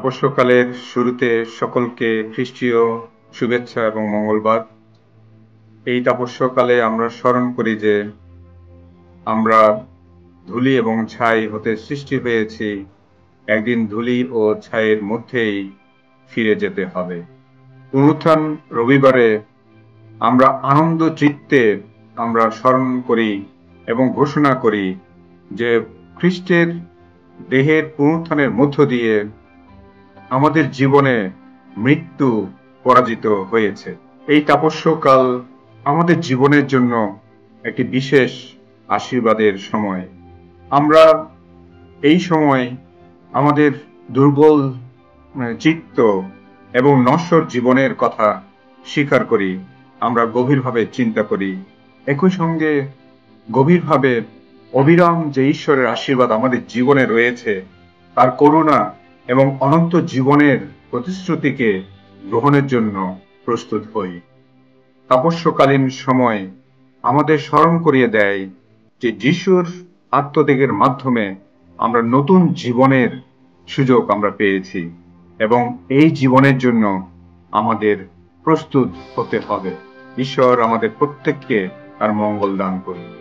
তাপস্যকালের শুরুতে সকলকে খ্রিস্টীয় শুভেচ্ছা এবং মঙ্গলবার। এই তাপস্যকালে আমরা স্মরণ করি যে আমরা ধূলি এবং ছাই হতে সৃষ্টি হয়েছি, একদিন ধূলি ও ছাইয়ের মধ্যেই ফিরে যেতে হবে। পুনরুত্থান রবিবারে আমরা আনন্দ চিত্তে আমরা স্মরণ করি এবং ঘোষণা করি যে খ্রিস্টের দেহের পুনরুত্থানের মধ্য দিয়ে আমাদের জীবনে মৃত্যু পরাজিত হয়েছে। এই তাপস্যকাল আমাদের জীবনের জন্য একটি বিশেষ আশীর্বাদের সময়। আমরা এই সময় আমাদের দুর্বল চিত্ত এবং নশ্বর জীবনের কথা স্বীকার করি, আমরা গভীরভাবে চিন্তা করি, একই সঙ্গে গভীরভাবে অবিরাম যে ঈশ্বরের আশীর্বাদ আমাদের জীবনে রয়েছে তার করুণা এবং অনন্ত জীবনের প্রতিশ্রুতিকে গ্রহণের জন্য প্রস্তুত হই। তাপস্যকালীন সময় আমাদের স্মরণ করিয়ে দেয় যে যিশুর আত্মত্যাগের মাধ্যমে আমরা নতুন জীবনের সুযোগ আমরা পেয়েছি এবং এই জীবনের জন্য আমাদের প্রস্তুত হতে হবে। ঈশ্বর আমাদের প্রত্যেককে তার মঙ্গল দান করুন।